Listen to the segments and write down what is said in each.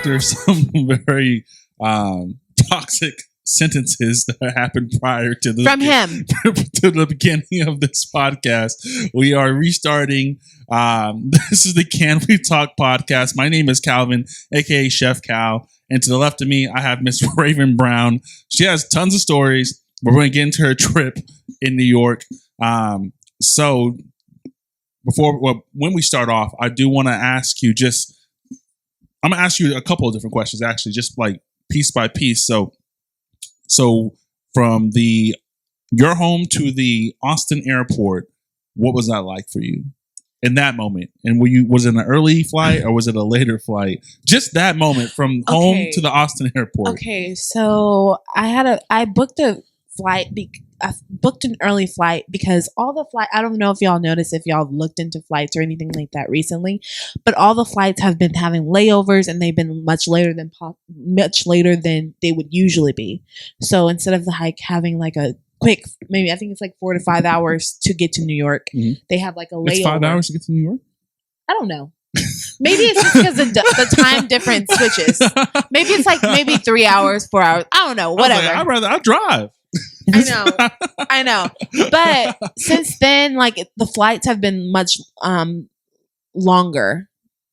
after some very toxic sentences that happened prior to the from him to the beginning of this podcast, we are restarting. This is the Can We Talk podcast. My name is Calvin, aka Chef Cal, and to the left of me, I have Miss Raven Brown. She has tons of stories. We're going to get into her trip in New York. So when we start off, I do want to ask you I'm going to ask you a couple of different questions, actually, just like piece by piece. So from your home to the Austin airport, what was that like for you in that moment? And was it an early flight or was it a later flight? Just that moment from home to the Austin airport. Okay, so I booked a flight. I booked an early flight because all the flight. I don't know if y'all noticed, if y'all looked into flights or anything like that recently, but all the flights have been having layovers and they've been much later than they would usually be. So instead of having like a quick, maybe I think it's like 4 to 5 hours to get to New York, they have like a layover. It's 5 hours to get to New York? I don't know. Maybe it's just because the time difference switches. Maybe it's like 3 hours, 4 hours. I don't know. Whatever. I'd drive. I know. But since then, like the flights have been much longer,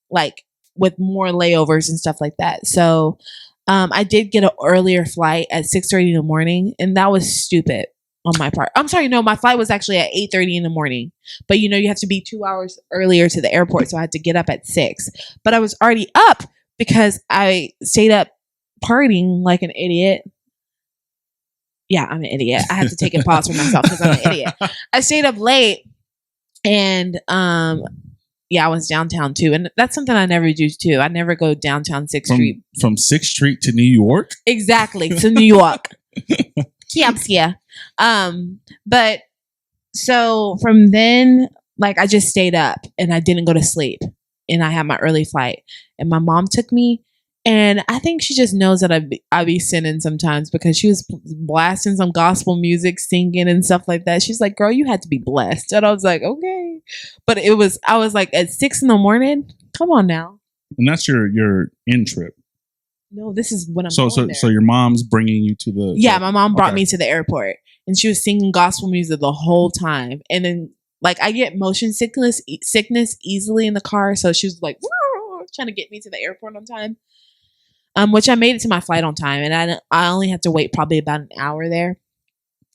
like with more layovers and stuff like that. So I did get an earlier flight at 6:30 in the morning, and that was stupid on my part. I'm sorry, no, my flight was actually at 8:30 in the morning. But you have to be 2 hours earlier to the airport, so I had to get up at 6. But I was already up because I stayed up partying like an idiot. Yeah, I'm an idiot. I have to take a pause for myself because I'm an idiot. I stayed up late and I was downtown too. And that's something I never do too. I never go downtown 6th Street. From 6th Street to New York? Exactly, to New York. Yeah. But so from then, like I just stayed up and I didn't go to sleep. And I had my early flight. And my mom took me. And I think she just knows that I be sinning sometimes because she was blasting some gospel music, singing and stuff like that. She's like, girl, you had to be blessed. And I was like, okay. But I was like at 6 in the morning. Come on now. And that's your in trip. No, this is when I'm going there. So your mom's bringing you to the... Yeah, my mom brought me to the airport. And she was singing gospel music the whole time. And then like I get motion sickness easily in the car. So she was like, trying to get me to the airport on time. Which I made it to my flight on time, and I only had to wait probably about an hour there.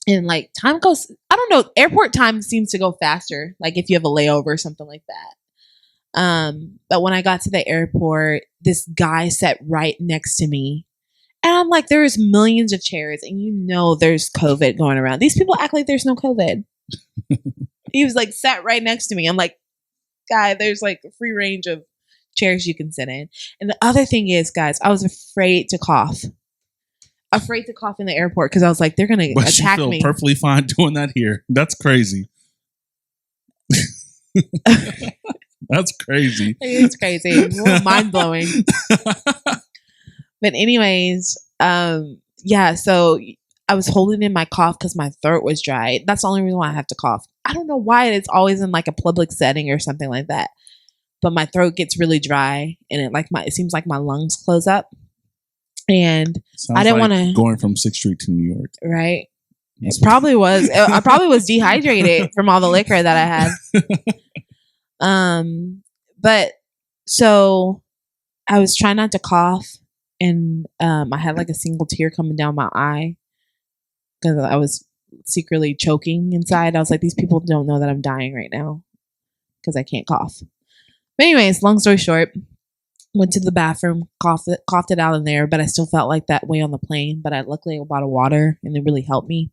And like time goes, I don't know, airport time seems to go faster. Like if you have a layover or something like that. But when I got to the airport, this guy sat right next to me, and I'm like, there's millions of chairs, and there's COVID going around. These people act like there's no COVID. He was like sat right next to me. I'm like, guy, there's like a free range of chairs you can sit in. And the other thing is, guys, I was afraid to cough in the airport because I was like, they're gonna attack me. You feel perfectly fine doing that here. That's crazy. That's crazy. It's crazy. It's a little mind-blowing. But anyways, so I was holding in my cough because my throat was dry. That's the only reason why I have to cough. I don't know why it's always in like a public setting or something like that. But my throat gets really dry, and it seems like my lungs close up. And sounds I didn't want to going from 6th Street to New York, right? It probably was. I probably was dehydrated from all the liquor that I had. But so I was trying not to cough, and I had like a single tear coming down my eye because I was secretly choking inside. I was like, these people don't know that I'm dying right now because I can't cough. But anyways, long story short, went to the bathroom, coughed it out in there, but I still felt like that way on the plane. But I luckily bought a water, and it really helped me.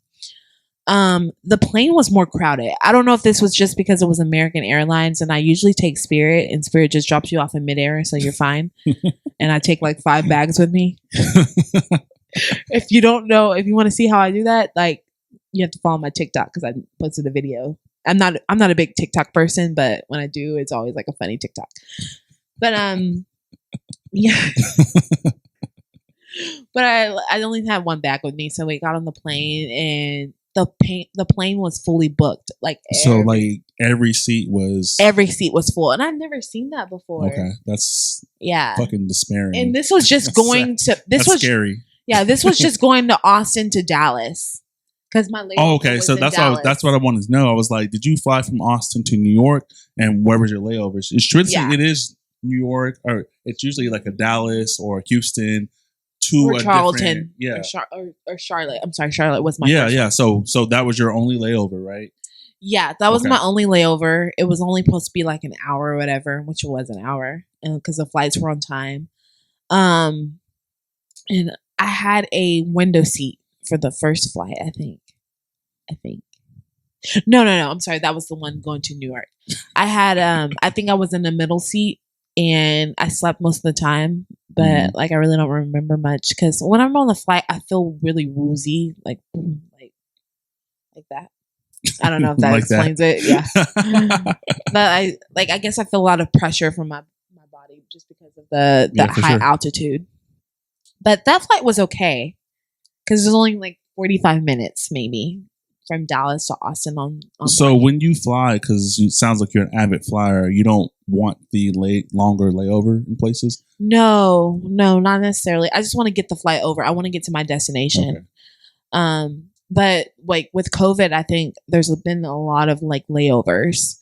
The plane was more crowded. I don't know if this was just because it was American Airlines, and I usually take Spirit, and Spirit just drops you off in midair, so you're fine. And I take like 5 bags with me. If you don't know, if you want to see how I do that, like you have to follow my TikTok because I posted a video. I'm not a big TikTok person, but when I do, it's always like a funny TikTok. But yeah. But I only had 1 bag with me, so we got on the plane, and the plane was fully booked. Like every seat was full, and I've never seen that before. Okay, that's yeah, fucking despairing. And this was just that's scary. Yeah, this was just going to Austin to Dallas because my layover. Oh, okay, so that's what I wanted to know. I was like, did you fly from Austin to New York, and where was your layovers? It's traditionally it is New York, or it's usually like a Dallas or Houston. Or Charlton, or Charlotte. I'm sorry, Charlotte was my first one. So that was your only layover, right? Yeah, that was my only layover. It was only supposed to be like an hour or whatever, which was an hour, and because the flights were on time. And I had a window seat for the first flight. I think. No. I'm sorry, that was the one going to New York. I had I think I was in the middle seat, and I slept most of the time. But like I really don't remember much because when I'm on the flight, I feel really woozy, like that. I don't know if that like explains it. Yeah, but I guess I feel a lot of pressure from my body just because of the high altitude. But that flight was okay because it was only like 45 minutes maybe from Dallas to Austin on so flight. When you fly, because it sounds like you're an avid flyer, you don't want the longer layover in places? No, not necessarily. I just want to get the flight over. I want to get to my destination. Okay. But like with COVID, I think there's been a lot of like layovers.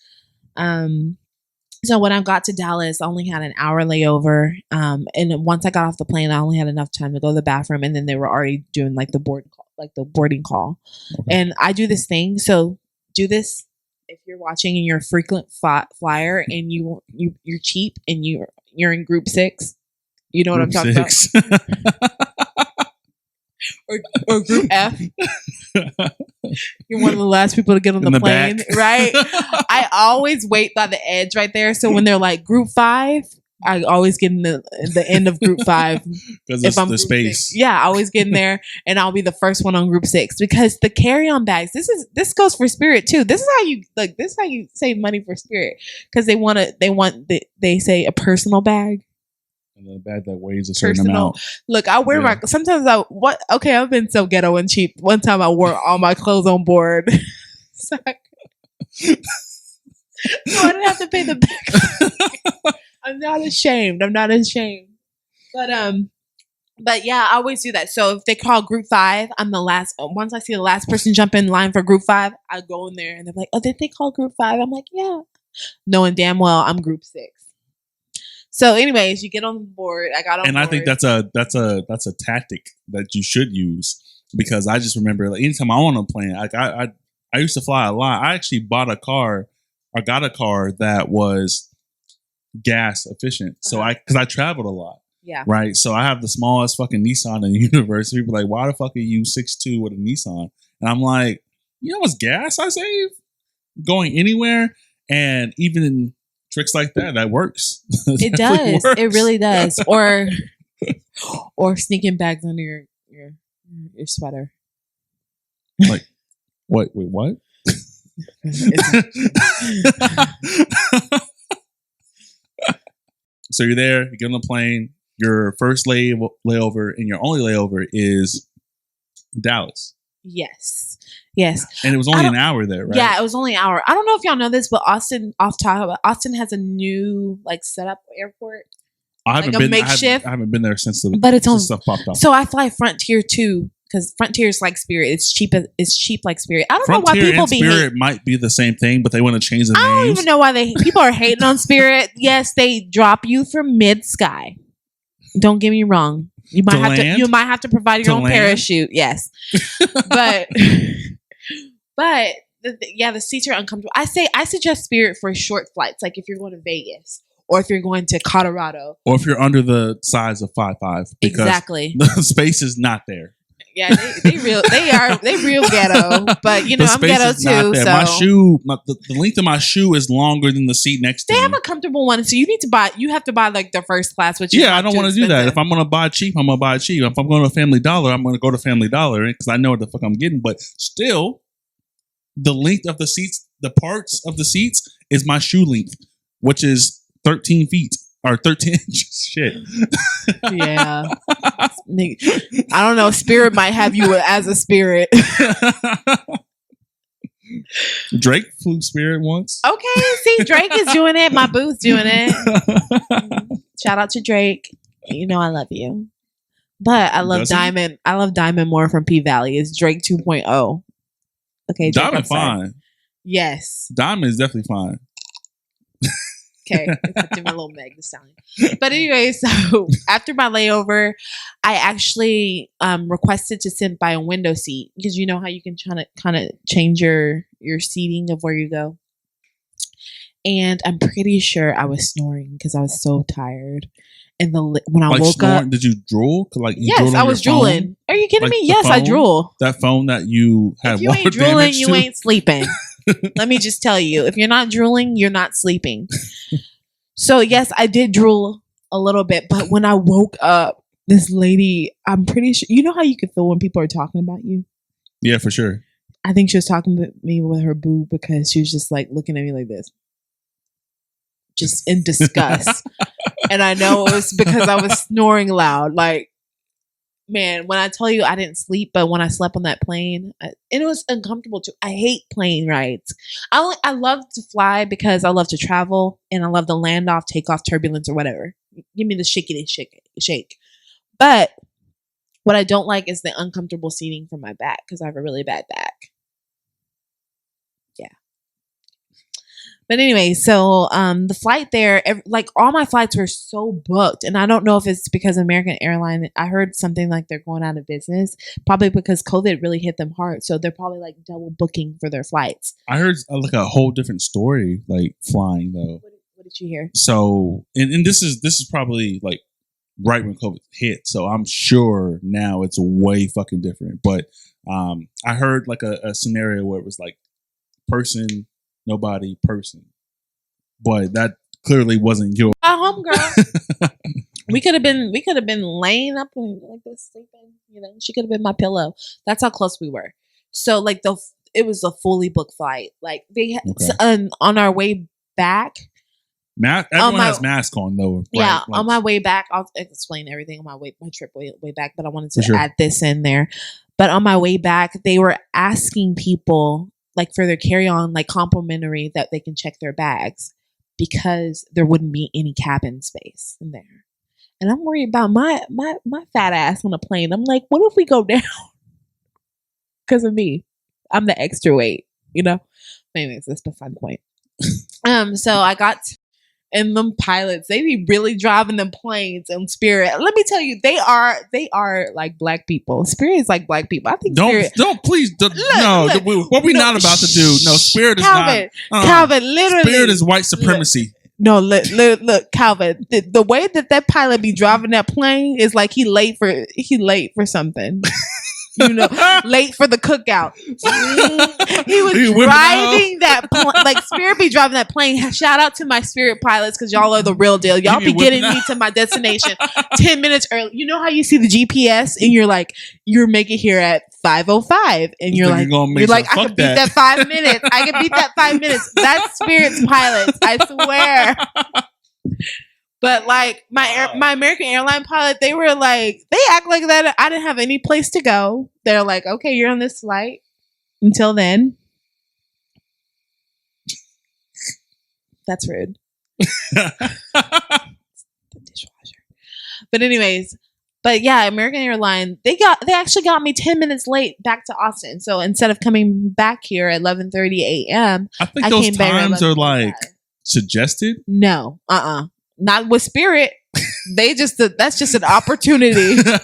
So when I got to Dallas, I only had an hour layover. And once I got off the plane, I only had enough time to go to the bathroom, and then they were already doing like the boarding call. Okay. And I do this thing. So do this if you're watching and you're a frequent flyer and you're cheap and you're in group 6. You know what I'm talking about? or group F. You're one of the last people to get on the plane, back. Right? I always wait by the edge right there. So when they're like group 5, I always get in the end of group 5 because it's the space. 6. Yeah, I always get in there, and I'll be the first one on group 6 because the carry-on bags. This goes for Spirit too. This is how you save money for Spirit because they say a personal bag. And a bag that weighs a certain amount. Look, I wear I've been so ghetto and cheap. One time I wore all my clothes on board. So I didn't have to pay the bag. I'm not ashamed. But yeah, I always do that. So if they call group 5, I'm the last. Once I see the last person jump in line for group 5, I go in there and they're like, "Oh, did they call group 5?" I'm like, "Yeah," knowing damn well I'm group 6. So, anyways, you get on board. I got on board. And I think that's a tactic that you should use because I just remember like, anytime I'm on a plane, like I used to fly a lot. I actually got a car that was gas efficient. So because I traveled a lot. Yeah. Right. So I have the smallest fucking Nissan in the universe. People are like, why the fuck are you 6'2" with a Nissan? And I'm like, you know what's gas I save? Going anywhere, and even in tricks like that works. It does. Works. It really does. Or sneaking bags under your sweater. Like what? Wait, what? So you're there, you get on the plane, your first layover and your only layover is Dallas. Yes. And it was only an hour there, right? Yeah, it was only an hour. I don't know if y'all know this, but Austin has a new like setup airport. I haven't been there since stuff popped up. So I fly Frontier too, because Frontier is like Spirit. It's cheap like Spirit. I don't Frontier know why people and Spirit might be the same thing, but they want to change the names. I don't even know why people are hating on Spirit. Yes, they drop you from mid sky. Don't get me wrong. You might have to provide your own parachute. Yes, but the seats are uncomfortable. I suggest Spirit for short flights, like if you're going to Vegas or if you're going to Colorado, or if you're under the size of 5'5", because exactly the space is not there. Yeah, they real ghetto, but I'm ghetto too. So my shoe, the length of my shoe is longer than the seat next to me. They have a comfortable one, so you have to buy like the first class. Which I don't want to do that. If I'm gonna buy cheap, I'm gonna buy cheap. If I'm going to Family Dollar, I'm gonna go to Family Dollar because I know what the fuck I'm getting. But still, the length of the seats, the parts of the seats, is my shoe length, which is 13 feet. or 13 inches. Shit. Yeah. I don't know. Spirit might have you as a spirit. Drake flew Spirit once. Okay, see, Drake is doing it. My boo's doing it. Shout out to Drake. You know I love you. But I love Diamond. I love Diamond more from P Valley. It's Drake 2.0. Okay, Drake, Diamond fine. Yes. Diamond is definitely fine. Okay, do my little Meg this time. But anyway, so after my layover, I actually requested to sit by a window seat because you know how you can kind of change your seating of where you go. And I'm pretty sure I was snoring because I was so tired. And when I woke up, did you drool? Yes, I was drooling. Are you kidding me? Yes, I drool. That phone that you had. If you ain't drooling, you ain't sleeping. Let me just tell you, if you're not drooling, you're not sleeping. So yes, I did drool a little bit, but when I woke up, this lady, I'm pretty sure, you know how you can feel when people are talking about you? Yeah, for sure. I think she was talking to me with her boo because she was just like looking at me like this. Just in disgust. And I know it was because I was snoring loud. Like, man, when I tell you I didn't sleep, but when I slept on that plane, and it was uncomfortable too. I hate plane rides. I love to fly because I love to travel and I love the land off, take off, turbulence or whatever. Give me the shake. But what I don't like is the uncomfortable seating for my back because I have a really bad back. Yeah. But anyway, so the flight there, like all my flights were so booked. And I don't know if it's because American Airlines, I heard something like they're going out of business, probably because COVID really hit them hard. So they're probably like double booking for their flights. I heard like a whole different story, like flying though. What did you hear? So, and this is probably like right when COVID hit. So I'm sure now it's way fucking different. But I heard like a scenario where it was like person, nobody, person, but that clearly wasn't your home girl. we could have been laying up like this sleeping. You know, she could have been my pillow. That's how close we were. So like it was a fully booked flight. Like they had on our way back. Everyone has mask on though. Right? Yeah, on my way back, I'll explain everything on my trip way back. But I wanted to add this in there. But on my way back, they were asking people like for their carry-on, like complimentary that they can check their bags because there wouldn't be any cabin space in there. And I'm worried about my fat ass on a plane. I'm like, what if we go down? Because of me. I'm the extra weight, you know? Anyways, that's the fun point. So I got and them pilots, they be really driving them planes on Spirit. Let me tell you, they are like black people. Spirit is like black people. I think Spirit. Please, what we not about to do? No, Spirit is Calvin, not. Calvin, literally, Spirit is white supremacy. Look, Calvin. The way that pilot be driving that plane is like he late for something. You know, late for the cookout. He was driving that like Spirit be driving that plane. Shout out to my Spirit pilots because y'all are the real deal. Y'all be getting me to my destination 10 minutes early. You know how you see the GPS and you're like, you're making here at 5:05, and you're like, I can beat that 5 minutes. I can beat that 5 minutes. That's Spirit's pilots. I swear. But like my American Airline pilot, they were like, they act like that. I didn't have any place to go. They're like, okay, you're on this flight until then. That's rude. The dishwasher. But anyways, yeah, American Airline, they actually got me 10 minutes late back to Austin. So instead of coming back here at 11:30 a.m., I think those times are like suggested. No, not with Spirit. They that's just an opportunity. They're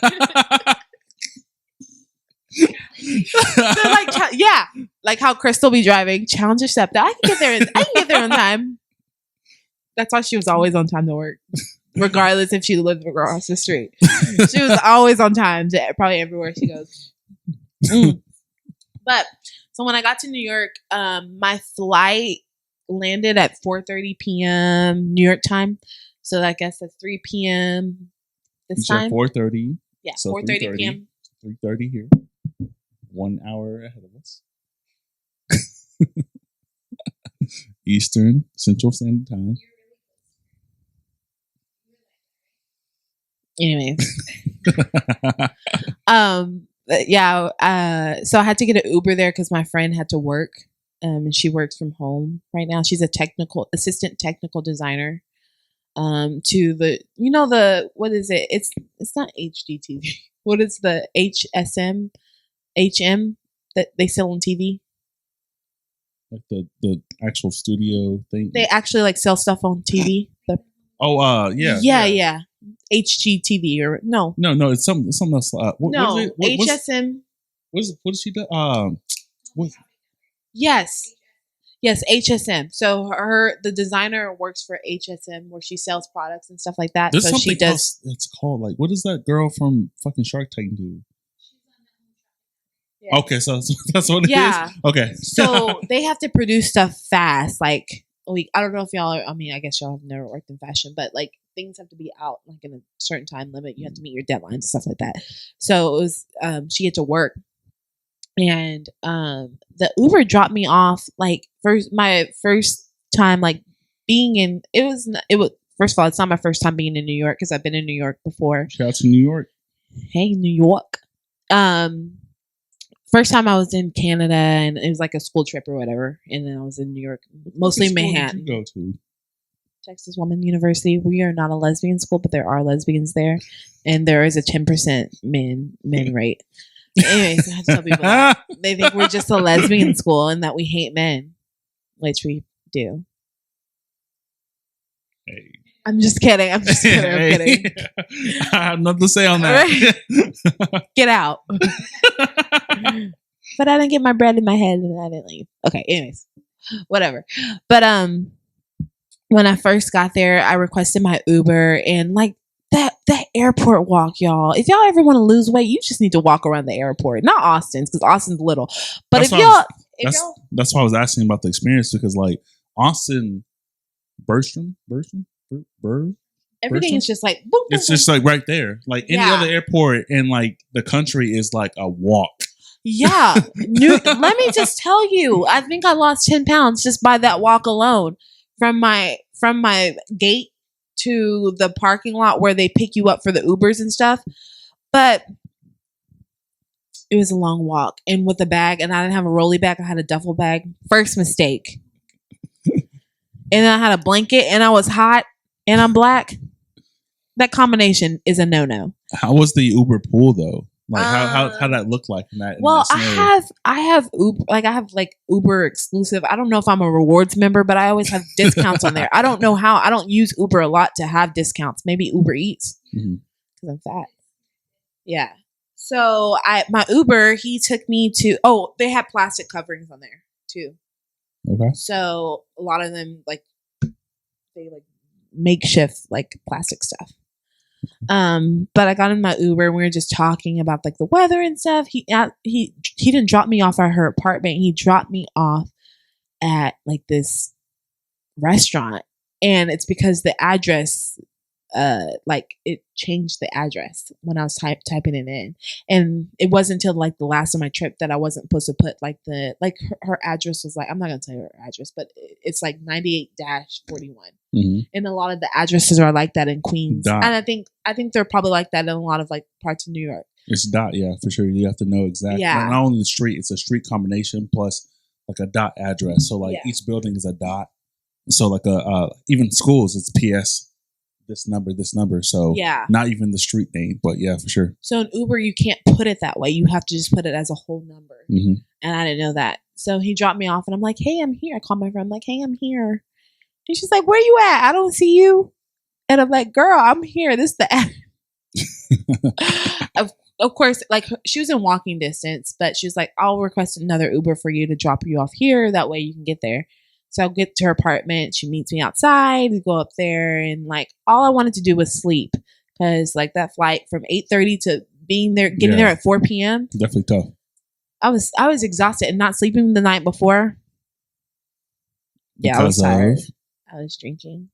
like, yeah, like how Crystal be driving. Challenge accepted. I can get there on time. That's why she was always on time to work, regardless if she lived across the street. She was always on time to probably everywhere she goes. But so when I got to New York, my flight landed at 4:30 p.m. New York time. So I guess that's 3 p.m. this time. 4:30. Yeah, so 4:30 p.m. 3:30 here. 1 hour ahead of us. Eastern Central Standard Time. Anyways. So I had to get an Uber there because my friend had to work. And she works from home right now. She's a assistant technical designer. To what is it? It's not HDTV. What is the HM that they sell on TV? Like the actual studio thing. They actually like sell stuff on TV. Yeah. HGTV or no, it's something else. What is it? HSM. What does she do? Yes, HSM. So the designer works for HSM, where she sells products and stuff like that. There's so something she does. Else that's called like, what does that girl from fucking Shark Tank do? Yeah. Okay, so that's what it is. Okay, so they have to produce stuff fast. Like, I don't know if y'all are. I mean, I guess y'all have never worked in fashion, but like things have to be out like in a certain time limit. You have to meet your deadlines and stuff like that. So it was. She had to work. And the Uber dropped me off like my first time like being in it was first of all, it's not my first time being in New York because I've been in New York before. Shout out to New York. Hey, New York. First time I was in Canada and it was like a school trip or whatever, and then I was in New York, mostly Manhattan. Did you go to? Texas Woman University. We are not a lesbian school, but there are lesbians there, and there is a 10% men rate. Anyways, I tell people that. They think we're just a lesbian school and that we hate men, which we do. Hey. I'm just kidding. I'm kidding. I have nothing to say on that. Right? Get out. But I didn't get my bread in my head and I didn't leave. Okay, anyways. Whatever. But when I first got there, I requested my Uber and like that airport walk, y'all. If y'all ever want to lose weight, you just need to walk around the airport. Not Austin's, because Austin's little. But that's why I was asking about the experience, because like Austin, Bergstrom. Everything is just like boom, it's just like right there. Like any other airport in like the country is like a walk. Yeah. Let me just tell you, I think I lost 10 pounds just by that walk alone from my gate to the parking lot where they pick you up for the Ubers and stuff. But it was a long walk and with a bag, and I didn't have a rolly bag. I had a duffel bag. First mistake. And I had a blanket and I was hot and I'm black. That combination is a no-no. How was the Uber pool though? Like how that look like in that? Well, in that I have Uber, like I have like Uber exclusive. I don't know if I'm a rewards member, but I always have discounts on there. I don't know how. I don't use Uber a lot to have discounts. Maybe Uber Eats because I'm fat. Yeah. So my Uber, he took me to. Oh, they had plastic coverings on there too. Okay. So a lot of them like they like makeshift like plastic stuff. But I got in my Uber and we were just talking about like the weather and stuff. He didn't drop me off at her apartment. He dropped me off at like this restaurant, and it's because the address, like it changed the address when I was typing it in, and it wasn't until like the last of my trip that I wasn't supposed to put like her address was like, I'm not gonna tell you her address, but it's like 98-41. And a lot of the addresses are like that in Queens, and I think they're probably like that in a lot of like parts of New York. It's dot, yeah, for sure. You have to know exactly. Yeah. Not only the street, it's a street combination plus like a dot address. So like each building is a dot. So like even schools, it's PS. This number. So not even the street name, but yeah, for sure. So in Uber, you can't put it that way. You have to just put it as a whole number. And I didn't know that. So he dropped me off and I'm like, hey, I'm here. I called my friend. I'm like, hey, I'm here. And she's like, where you at? I don't see you. And I'm like, girl, I'm here. This is the of course, like she was in walking distance, but she was like, I'll request another Uber for you to drop you off here. That way you can get there. So I'll get to her apartment. She meets me outside. We go up there, and like all I wanted to do was sleep because like that flight from 8:30 to being there, getting there at 4 p.m. Definitely tough. I was exhausted and not sleeping the night before. Yeah, I was tired. I was drinking.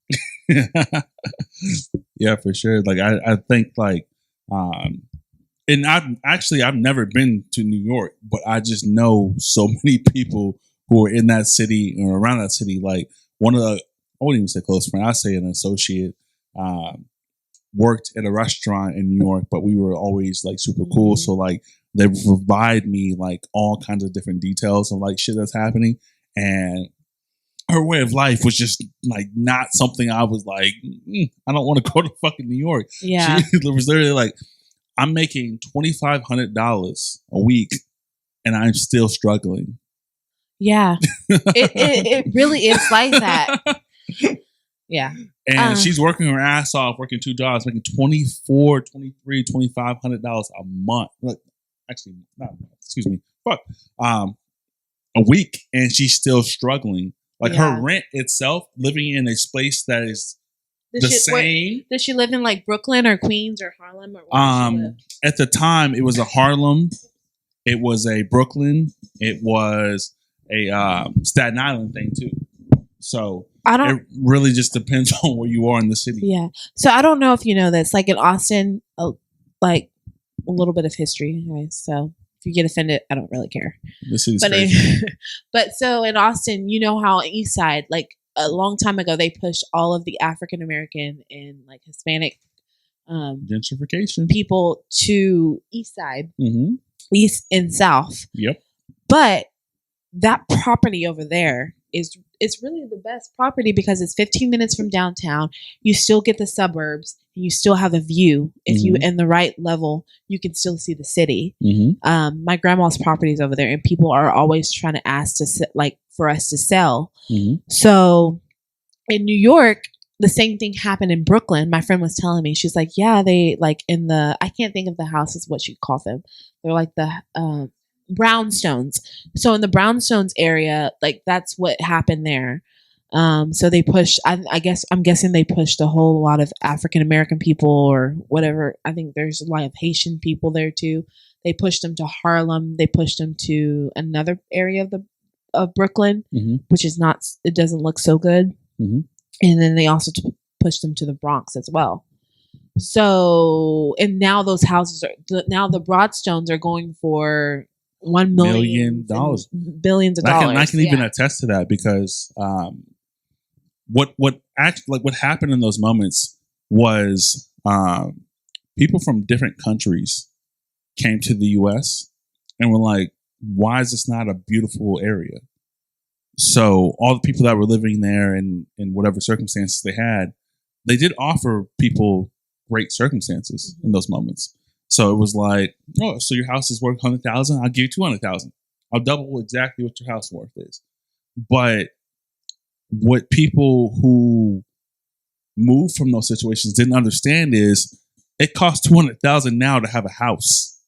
Yeah, for sure. Like I think like, and I've never been to New York, but I just know so many people who are in that city or around that city. Like one of the, I wouldn't even say close friend, I'd say an associate. worked at a restaurant in New York, but we were always like super cool. So like they provide me like all kinds of different details of like shit that's happening, and her way of life was just like not something I was like, I don't want to go to fucking New York. Yeah. She was literally like, I'm making $2,500 a week and I'm still struggling. Yeah. it really is like that. Yeah. And she's working her ass off, working 2 jobs, making $2,400, $2,300, $2,500 a month. Like, actually, not excuse me. Fuck. A week, and she's still struggling. Like her rent itself, living in a space that is same. Does she live in like Brooklyn or Queens or Harlem or where at the time it was a Harlem, it was a Brooklyn, it was a Staten Island thing too. So it really just depends on where you are in the city. Yeah. So I don't know if you know this. Like in Austin, like a little bit of history. Right? So if you get offended, I don't really care. This is crazy. But so in Austin, you know how East Side, like a long time ago, they pushed all of the African American and like Hispanic gentrification people to East Side, East and South. Yep. But that property over there it's really the best property because it's 15 minutes from downtown. You still get the suburbs. And you still have a view. If you in the right level, you can still see the city. My grandma's property is over there, and people are always trying to ask for us to sell. So in New York, the same thing happened in Brooklyn. My friend was telling me, she's like, yeah, they like in the, I can't think of the houses, what you call them. They're like the brownstones. So in the brownstones area, like that's what happened there. So they pushed, I'm guessing they pushed a whole lot of African American people or whatever. I think there's a lot of Haitian people there too. They pushed them to Harlem. They pushed them to another area of Brooklyn, which is not, it doesn't look so good. And then they also pushed them to the Bronx as well. So, and now those houses now the broadstones are going for $1 million, billions of dollars. I can even attest to that because, what happened in those moments was people from different countries came to the U.S. and were like, why is this not a beautiful area? So all the people that were living there in whatever circumstances they had, they did offer people great circumstances in those moments. So it was like, oh, so your house is worth $100,000? I'll give you $200,000. I'll double exactly what your house worth is. But what people who moved from those situations didn't understand is it costs $200,000 now to have a house.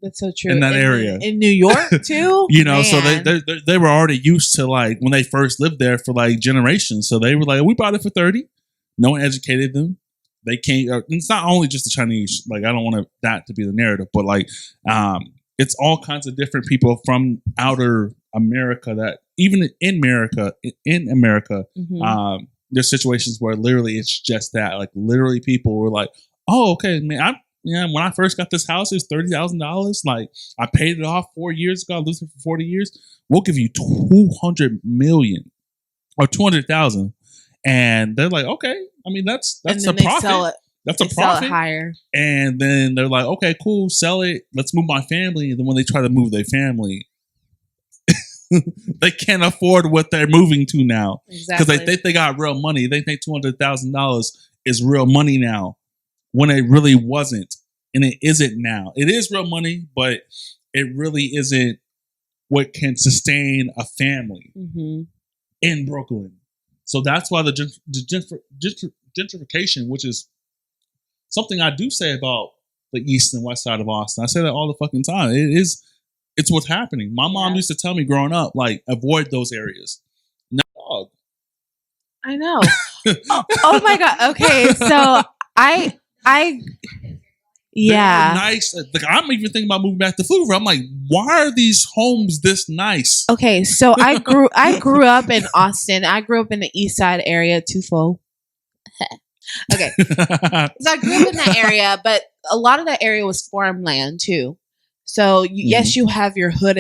That's so true. In that area. In New York too? You know, so they were already used to like when they first lived there for like generations. So they were like, we bought it for 30. No one educated them. They can't, it's not only just the Chinese, like I don't want that to be the narrative, but like it's all kinds of different people from outer America that even in America, there's situations where literally it's just that, like literally people were like, oh, okay, man, when I first got this house, it was $30,000. Like I paid it off 4 years ago. I lived here for 40 years. We'll give you $200 million or $200,000. And they're like, okay, I mean, that's a profit. That's a profit. Sell it higher. And then they're like, okay, cool, sell it. Let's move my family. And then when they try to move their family, they can't afford what they're moving to now. Because they think they got real money. They think $200,000 is real money now when it really wasn't. And it isn't now. It is real money, but it really isn't what can sustain a family in Brooklyn. So that's why the gentrification, which is something I do say about the east and west side of Austin. I say that all the fucking time. It's what's happening. My mom used to tell me growing up, like, avoid those areas. No dog. I know. oh my God. Okay. So yeah. Nice. Like, I'm even thinking about moving back to Fluver. I'm like, why are these homes this nice? Okay, so I grew up in Austin. I grew up in the East Side area, twofold. Okay, so I grew up in that area, but a lot of that area was farmland too. So yes, you have your hood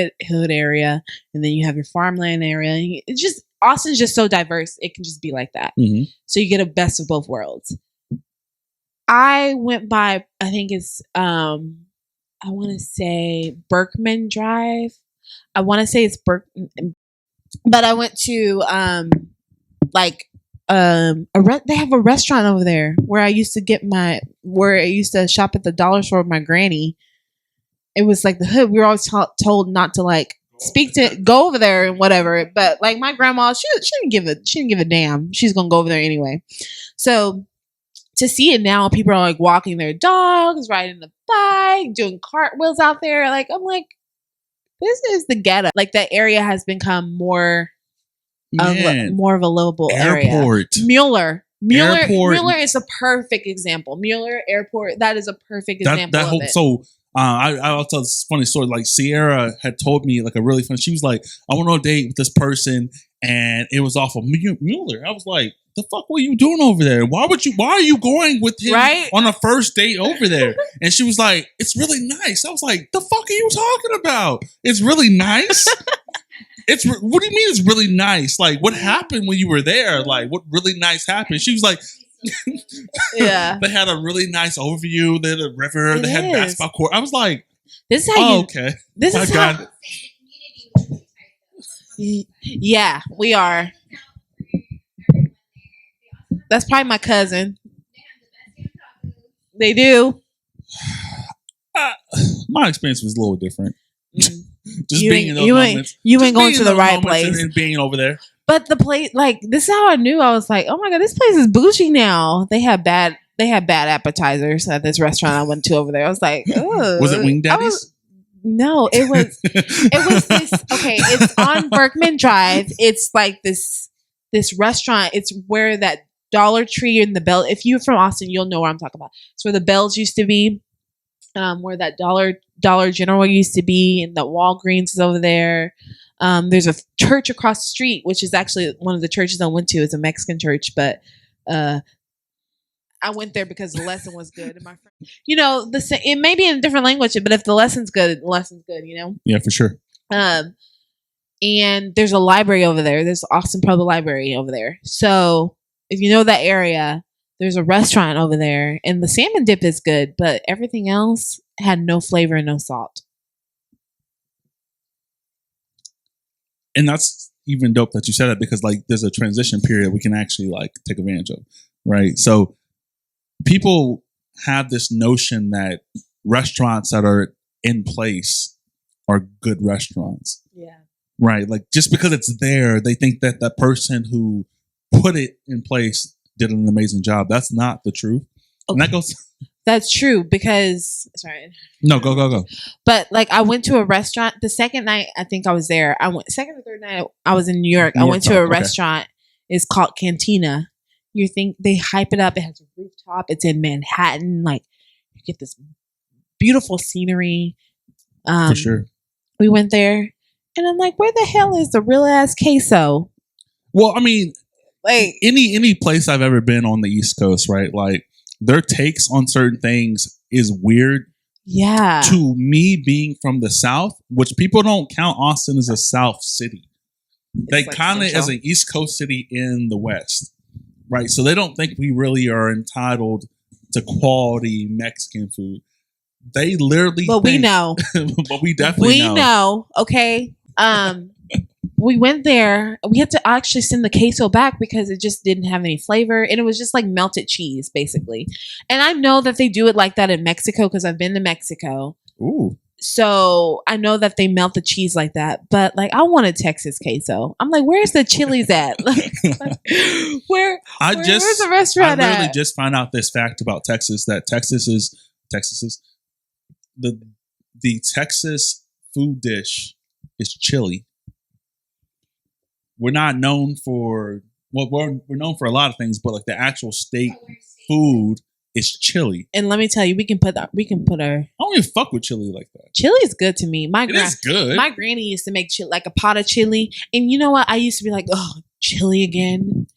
area, and then you have your farmland area. It's just Austin's just so diverse; it can just be like that. So you get a best of both worlds. I went by, I think it's I want to say Berkman Drive. I want to say it's but I went to like they have a restaurant over there where I used to shop at the dollar store with my granny. It was like the hood. We were always told not to like go over there and whatever. But like my grandma, she didn't give a damn. She's gonna go over there anyway. So to see it now, people are like walking their dogs, riding the bike, doing cartwheels out there. Like I'm like, this is the ghetto. Like that area has become more of a livable area. Mueller is a perfect example. Mueller Airport, that is a perfect example of it. So I'll tell this funny story. Like Sierra had told me like a really funny. She was like, I went on a date with this person, and it was off of Mueller. I was like, the fuck were you doing over there? Why are you going with him on a first date over there? And she was like, it's really nice. I was like, the fuck are you talking about? It's really nice. What do you mean it's really nice? Like, what happened when you were there? Like, what really nice happened? She was like, yeah. They had a really nice overview. They had a river. They had basketball court. I was like, this is how okay. This is how. Yeah, we are. That's probably my cousin. They do. My experience was a little different. Just you being in those moments. You ain't going to the right place. And being over there. But the place, like, this is how I knew. I was like, oh my God, this place is bougie now. They had bad appetizers at this restaurant I went to over there. I was like, oh. Was it Wing Daddy's? No, it was this, okay, it's on Berkman Drive. It's like this restaurant. It's where that Dollar Tree and the Bell, if you're from Austin, you'll know what I'm talking about. It's where the Bells used to be, where that Dollar General used to be, and the Walgreens is over there. There's a church across the street, which is actually one of the churches I went to. It's a Mexican church, but I went there because the lesson was good. And my friend, it may be in a different language, but if the lesson's good, the lesson's good, Yeah, for sure. And there's a library over there. There's Austin Public Library over there. So if you know that area, there's a restaurant over there, and the salmon dip is good, but everything else had no flavor and no salt. And that's even dope that you said that, because like there's a transition period we can actually like take advantage of, right? So people have this notion that restaurants that are in place are good restaurants. Yeah. Right. Like just because it's there, they think that the person who put it in place did an amazing job. That's not the truth. Okay. And that's true because, sorry. No, go. But like I went to a restaurant the second night I think I was there. Second or third night I was in New York. I went to a restaurant. It's called Cantina. You think they hype it up. It has a rooftop. It's in Manhattan. Like you get this beautiful scenery. For sure. We went there and I'm like, where the hell is the real ass queso? Well, I mean, like any place I've ever been on the East Coast, right? Like their takes on certain things is weird. Yeah. To me being from the South, which people don't count Austin as a South city. They like count it as an East Coast city in the West. Right. So they don't think we really are entitled to quality Mexican food. They literally we know. But we definitely know. We know. Okay. We went there. We had to actually send the queso back because it just didn't have any flavor. And it was just like melted cheese, basically. And I know that they do it like that in Mexico because I've been to Mexico. Ooh. So I know that they melt the cheese like that. But like I wanted Texas queso. I'm like, where's the Chili's at? Where's the restaurant at? I literally just found out this fact about Texas, that Texas is the Texas food dish is chili. We're not known for we're known for a lot of things, but like the actual state food is chili. And let me tell you, we can put our. I don't even fuck with chili like that. Chili is good to me. It is good. My granny used to make chili, like a pot of chili, and you know what? I used to be like, oh, chili again.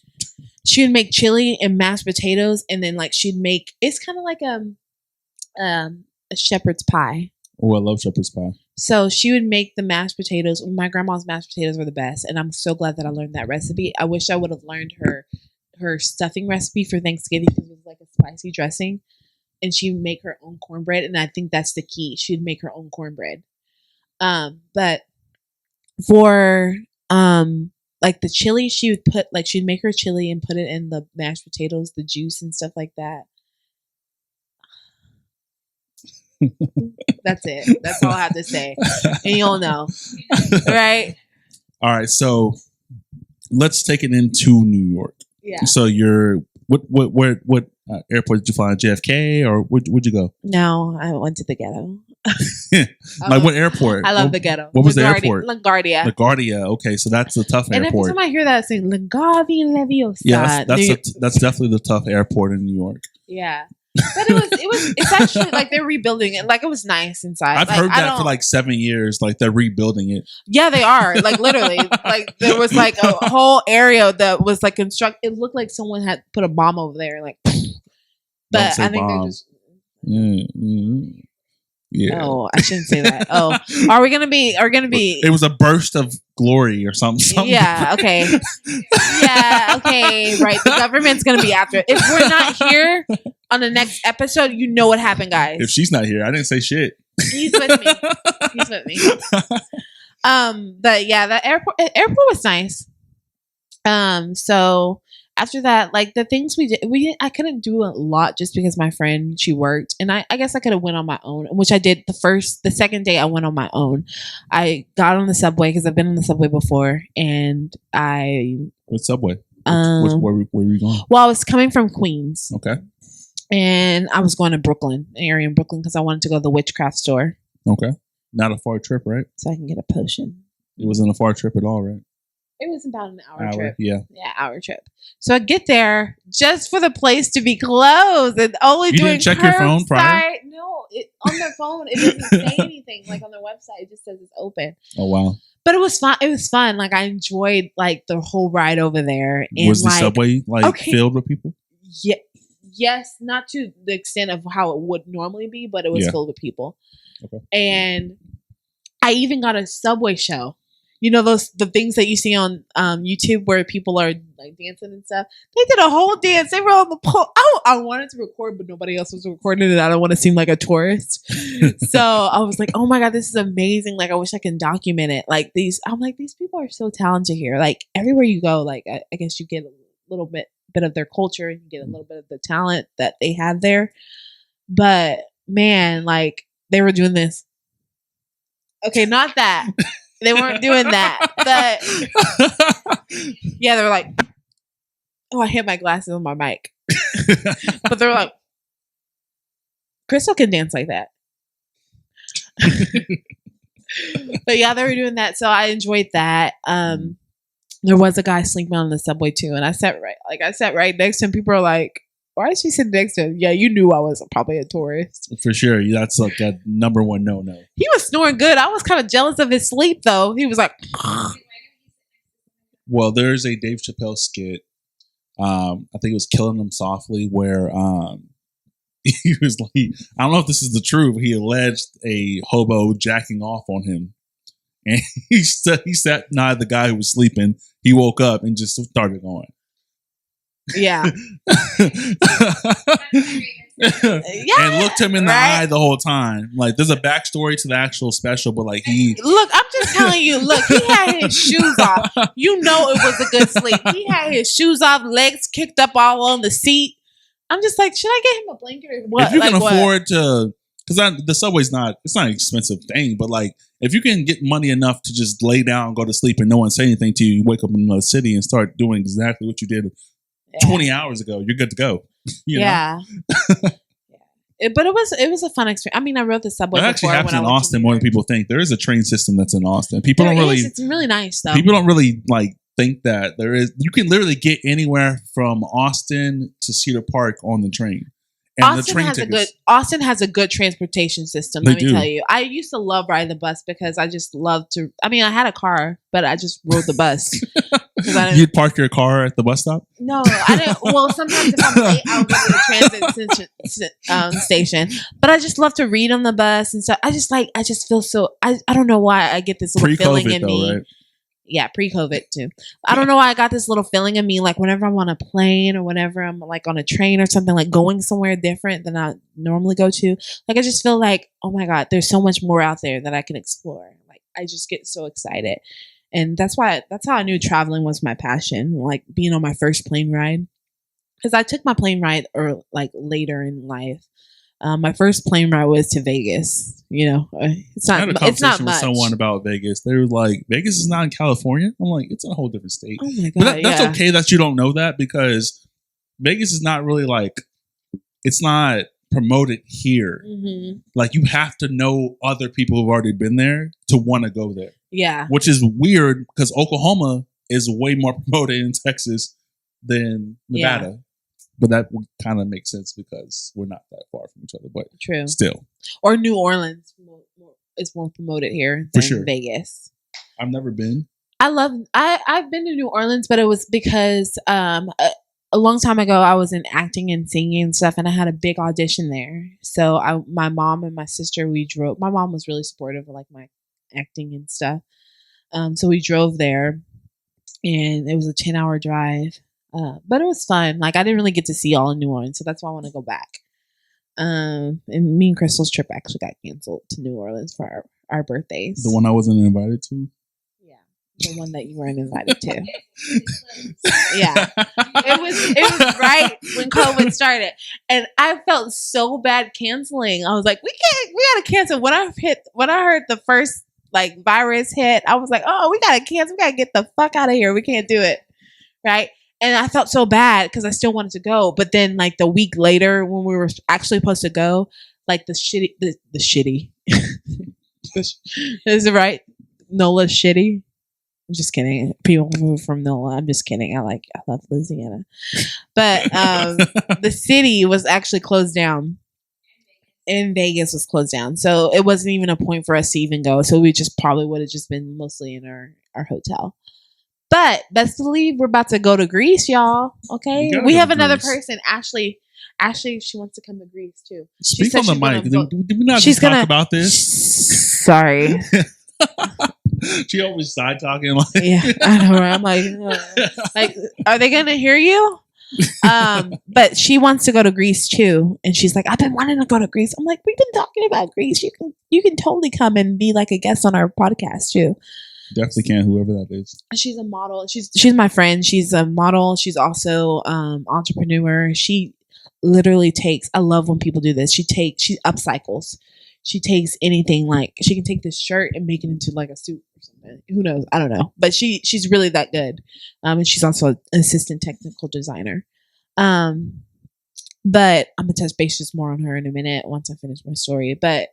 She would make chili and mashed potatoes, and then like she'd make. It's kind of like a shepherd's pie. Oh, I love shepherd's pie. So she would make the mashed potatoes. My grandma's mashed potatoes were the best, and I'm so glad that I learned that recipe. I wish I would have learned her stuffing recipe for Thanksgiving because it was like a spicy dressing. and she'd make her own cornbread, and I think that's the key. She'd make her own cornbread. But for like the chili, she would put like she'd make her chili and put it in the mashed potatoes, the juice and stuff like that. That's it. That's all I have to say. And you'll know. Right? All right. So let's take it into New York. Yeah. So you're what airport did you fly? JFK or where'd you go? No, I went to the ghetto. Like what airport? I love the ghetto. What was the airport? LaGuardia. LaGuardia. Okay, so that's the tough and airport. And every time I hear that, saying LaGuardia Leviosa. Yeah, that's definitely the tough airport in New York. Yeah. But it's actually like they're rebuilding it. Like it was nice inside. I've heard that for like 7 years. Like they're rebuilding it. Yeah, they are. Like literally, like there was like a whole area that was like constructed. It looked like someone had put a bomb over there. Like, but I think they're just. Yeah. Oh, I shouldn't say that. Oh, are we gonna be? It was a burst of glory or something. Yeah. Okay. Yeah. Okay. Right. The government's gonna be after it. If we're not here on the next episode, you know what happened, guys. If she's not here, I didn't say shit. He's with me. He's with me. But yeah, the airport was nice. So after that, like the things we did, I couldn't do a lot just because my friend, she worked, and I guess I could have went on my own, which I did the second day I went on my own. I got on the subway because I've been on the subway before, and what subway? Where were you going? Well, I was coming from Queens. Okay. And I was going to Brooklyn, an area in Brooklyn, because I wanted to go to the witchcraft store. Okay. Not a far trip, right? So I can get a potion. It wasn't a far trip at all, right? It was about an hour trip. Yeah. Yeah, hour trip. So I get there just for the place to be closed and only you doing didn't check your phone prior? No, on their phone it doesn't say anything. Like on their website, it just says it's open. Oh wow! But it was fun. It was fun. Like I enjoyed like the whole ride over there. And was the subway filled with people? Yeah. Yes, not to the extent of how it would normally be, but it was filled with people. Okay. And I even got a subway show. You know the things that you see on YouTube where people are like dancing and stuff. They did a whole dance. They were on the pole. Oh, I wanted to record, but nobody else was recording it. I don't want to seem like a tourist. So I was like, oh my God, this is amazing. Like I wish I could document it. Like these people are so talented here. Like everywhere you go, like I guess you get a little bit of their culture and you get a little bit of the talent that they have there. But man, like they were doing this. Okay, not that. They weren't doing that. But yeah, they were like, oh, I hit my glasses on my mic. But they were like, Crystal can dance like that. But yeah, they were doing that. So I enjoyed that. There was a guy sleeping on the subway too. And I sat right next to him. People are like, why is she sitting next to him? Yeah, you knew I was probably a tourist. For sure. That's like a number one no. He was snoring good. I was kind of jealous of his sleep though. He was like, well, there's a Dave Chappelle skit. I think it was Killing Them Softly, where he was like, I don't know if this is the truth. He alleged a hobo jacking off on him. And he sat nigh the guy who was sleeping. He woke up and just started going. Yeah. And looked him in the eye the whole time. Like there's a backstory to the actual special, but like look, I'm just telling you, look, he had his shoes off. You know it was a good sleep. He had his shoes off, legs kicked up all on the seat. I'm just like, should I get him a blanket or what? If you can afford to, because the subway's it's not an expensive thing, but like if you can get money enough to just lay down, go to sleep, and no one say anything to you, you wake up in another city and start doing exactly what you did 20 hours ago, you're good to go. You know? But it was a fun experience. I mean, I rode the subway. That actually happens in Austin more than people think. There is a train system that's in Austin. People don't really. It's really nice though. People don't really like think that there is. You can literally get anywhere from Austin to Cedar Park on the train. And Austin has a good transportation system. Let me tell you. I used to love riding the bus because I just loved to. I mean, I had a car, but I just rode the bus. You'd park your car at the bus stop? No, I didn't. Well, sometimes if I'm late, I'll go to the transit station. But I just love to read on the bus and stuff. I just feel so. I don't know why I get this little feeling in me. Right? Yeah, pre-COVID too. I don't know why I got this little feeling in me, like whenever I'm on a plane or whenever I'm like on a train or something, like going somewhere different than I normally go to. Like I just feel like, oh my God, there's so much more out there that I can explore. Like I just get so excited. And that's how I knew traveling was my passion, like being on my first plane ride. Because I took my plane ride like later in life. My first plane ride was to Vegas. It's not. I had a conversation with someone about Vegas. They were like, "Vegas is not in California." I'm like, "It's in a whole different state." Oh my God! But that's okay that you don't know that, because Vegas is not really like, it's not promoted here. Mm-hmm. Like you have to know other people who've already been there to want to go there. Yeah, which is weird because Oklahoma is way more promoted in Texas than Nevada. Yeah. But that kind of makes sense because we're not that far from each other. But true, still. Or New Orleans is more promoted here than Vegas. I've never been. I've been to New Orleans, but it was because a long time ago I was in acting and singing and stuff, and I had a big audition there. So my mom and my sister, we drove. My mom was really supportive of like my acting and stuff. So we drove there, and it was a 10-hour drive. But it was fun. Like I didn't really get to see all of New Orleans, so that's why I want to go back. And me and Crystal's trip actually got canceled to New Orleans for our birthdays. The one I wasn't invited to? Yeah. The one that you weren't invited to. Yeah. It was right when COVID started. And I felt so bad canceling. I was like, we gotta cancel. When I heard the first like virus hit, I was like, oh, we gotta cancel. We gotta get the fuck out of here. We can't do it. Right. And I felt so bad because I still wanted to go. But then like the week later when we were actually supposed to go, like the shitty is it right? NOLA's shitty. I'm just kidding. People move from NOLA. I'm just kidding. I love Louisiana. But the city was actually closed down. And Vegas was closed down. So it wasn't even a point for us to even go. So we just probably would have just been mostly in our hotel. But best believe we're about to go to Greece, y'all. Okay, we have another person, Ashley. Ashley, she wants to come to Greece too. Speak on the mic. Did we not talk about this? Sorry. She always side talking like. Yeah, I know. Right? I'm like, are they gonna hear you? But she wants to go to Greece too, and she's like, I've been wanting to go to Greece. I'm like, we've been talking about Greece. You can totally come and be like a guest on our podcast too. Definitely can, whoever that is. She's a model. She's my friend. She's a model. She's also entrepreneur. She literally takes, I love when people do this. She upcycles. She takes anything, like she can take this shirt and make it into like a suit or something. Who knows? I don't know. But she's really that good. And she's also an assistant technical designer. But I'm gonna touch bases more on her in a minute once I finish my story. But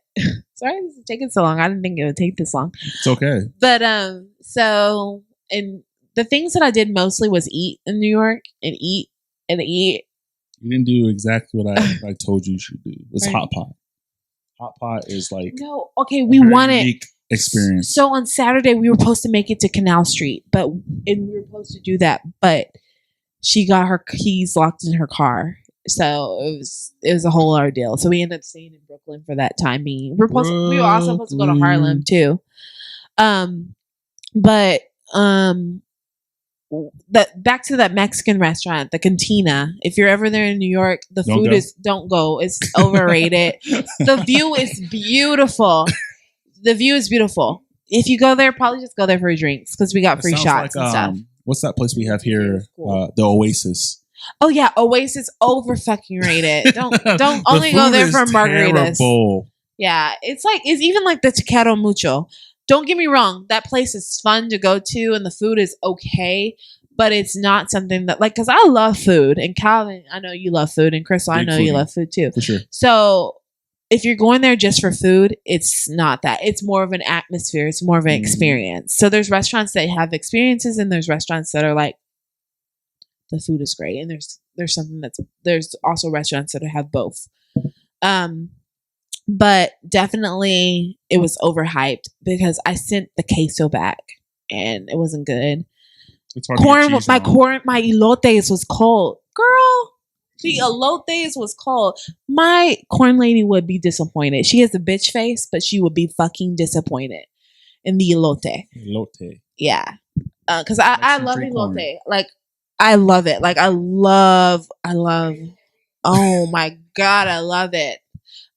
sorry this is taking so long. I didn't think it would take this long. It's okay. But so, and the things that I did mostly was eat in New York and eat and eat. You didn't do exactly what I told you should do. It's right. Hot pot. Hot pot is like no. Okay, we wanted experience. So on Saturday we were supposed to make it to Canal Street, and we were supposed to do that, but she got her keys locked in her car. So it was a whole ordeal. So we ended up staying in Brooklyn for that time being. We were also supposed to go to Harlem too. But back to that Mexican restaurant, the Cantina. If you're ever there in New York, the food don't go. It's overrated. The view is beautiful. The view is beautiful. If you go there, probably just go there for drinks because we got free shots and stuff. What's that place we have here? Cool. The Oasis. Oh yeah, Oasis over fucking rated. Don't only go there for margaritas. Terrible. Yeah, it's even like the Te Quiero Mucho. Don't get me wrong, that place is fun to go to and the food is okay, but it's not something that because I love food, and Calvin, I know you love food, and Crystal, I know you love food too. For sure. So if you're going there just for food, it's not that. It's more of an atmosphere. It's more of an experience. So there's restaurants that have experiences, and there's restaurants that are like, the food is great, and there's also restaurants that have both. But definitely it was overhyped because I sent the queso back and it wasn't good. It's hard my elotes was cold, girl. The elotes was cold. My corn lady would be disappointed. She has a bitch face, but she would be fucking disappointed in the elote. Elote. Yeah. because I love elote. Like I love it. Like I love. Oh my god, I love it.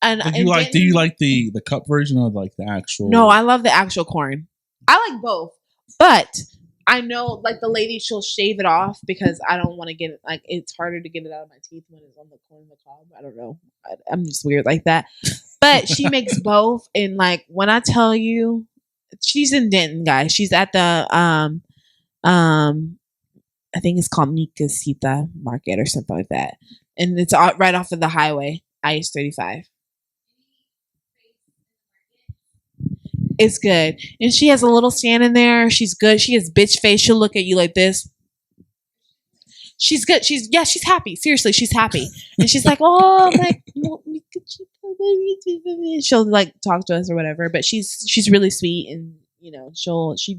And do you like the cup version or like the actual? No, I love the actual corn. I like both, but I know like the lady, she'll shave it off because I don't want to get it. Like it's harder to get it out of my teeth when it's on the corn of the cob. I don't know. I'm just weird like that. But she makes both, and like when I tell you, she's in Denton, guys. She's at the I think it's called Nikasita Market or something like that, and it's right off of the highway, IS-35. It's good. And she has a little stand in there. She's good. She has bitch face. She'll look at you like this. She's good. She's happy. Seriously, she's happy. And she's like, oh, like, she'll like talk to us or whatever. But she's really sweet, and you know, she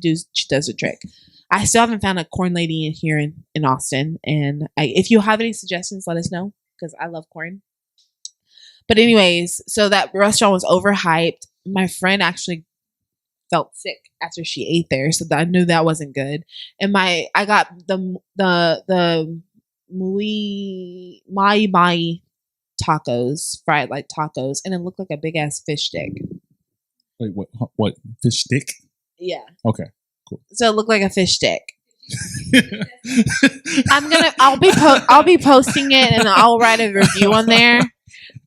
does a trick. I still haven't found a corn lady in here in Austin. And if you have any suggestions, let us know because I love corn. But anyways, so that restaurant was overhyped. My friend actually felt sick after she ate there, so I knew that wasn't good. And I got the mai tacos, fried like tacos, and it looked like a big ass fish stick. Wait, what fish stick? Yeah. Okay, cool. So it looked like a fish stick. I'll be posting it, and I'll write a review on there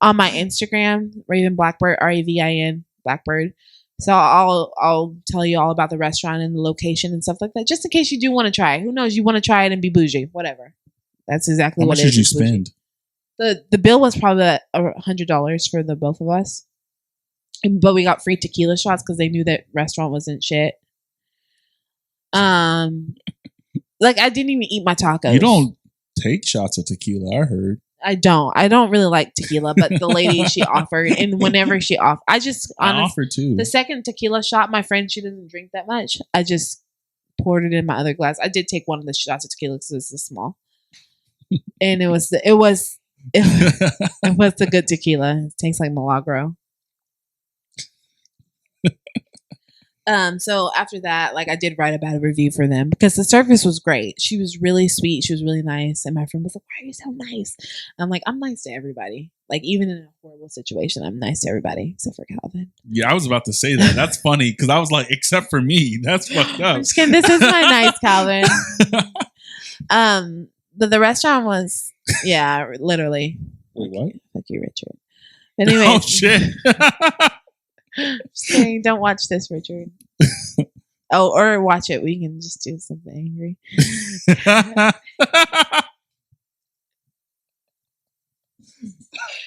on my Instagram, Raven Blackbird, Ravin Blackbird. So I'll tell you all about the restaurant and the location and stuff like that, just in case you do want to try. Who knows? You want to try it and be bougie, whatever. That's exactly what it is. How much did you spend? The bill was probably $100 for the both of us, but we got free tequila shots because they knew that restaurant wasn't shit. Like I didn't even eat my tacos. You don't take shots of tequila, I heard. I don't really like tequila, but the lady, she offered, and whenever she offered, I offered too. The second tequila shot, my friend, she doesn't drink that much. I just poured it in my other glass. I did take one of the shots of tequila because it was this small, and it was the good tequila. It tastes like Milagro. So after that, like I did write a bad review for them because the service was great. She was really sweet. She was really nice. And my friend was like, why are you so nice? I'm like, I'm nice to everybody. Like even in a horrible situation, I'm nice to everybody except for Calvin. Yeah, I was about to say that. That's funny because I was like, except for me. That's fucked up. I'm just kidding. This is my nice Calvin. But the restaurant was, yeah, literally. Wait, what? Fuck you, Richard. Anyway. Oh shit. Just kidding. Don't watch this, Richard. Oh, or watch it. We can just do something angry.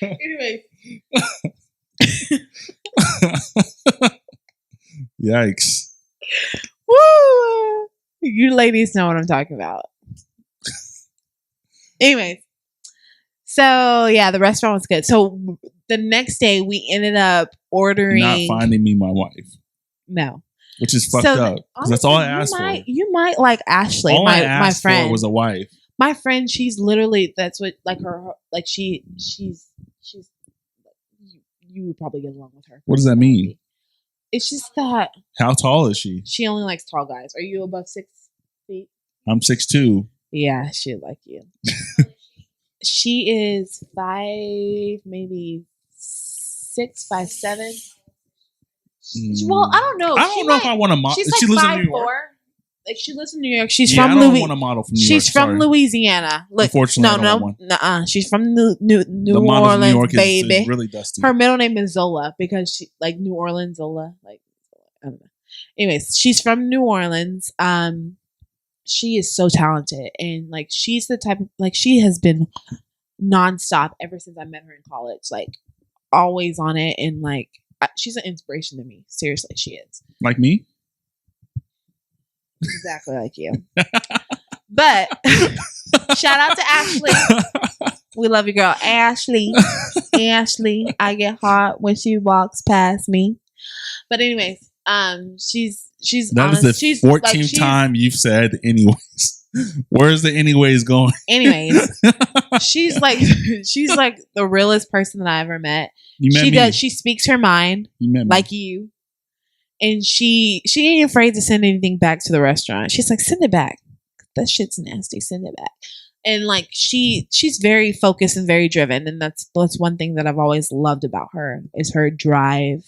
Anyway. Yikes. Woo! You ladies know what I'm talking about. Anyways. So, yeah, the restaurant was good. So, the next day, we ended up ordering... Not finding me my wife. No. Which is fucked up. Because that's all I asked for. You might like Ashley, all my friend. For was a wife. My friend, she's literally... That's what... Like, her... Like, she's... You would probably get along with her. What does that mean? It's just that... How tall is she? She only likes tall guys. Are you above 6 feet? I'm 6'2". Yeah, she'd like you. She is 5, maybe 6, 5, 7. Well, I don't know. I don't know if I want to model. She's she like lives 5'4". in New York. Like she lives in New York. She's from from Louisiana. I don't want to model from New York. She's from Louisiana. Look, unfortunately, no. She's from New Orleans, New York baby. is really dusty. Her middle name is Zola because she like New Orleans Zola. Like I don't know. Anyways, she's from New Orleans. She is so talented, and like she's the type of like she has been nonstop ever since I met her in college. Like always on it, and like she's an inspiration to me. Seriously, she is. Like me. Exactly like you. But shout out to Ashley. We love you, girl. Ashley, I get hot when she walks past me. But anyways, she's that honest. is the 14th time you've said anyways. Where's the anyways going? Anyways, she's like the realest person that I ever met. You met me. She speaks her mind. You met me. Like you. And she ain't afraid to send anything back to the restaurant. She's like, send it back. That shit's nasty. Send it back. And like she's very focused and very driven, and that's one thing that I've always loved about her is her drive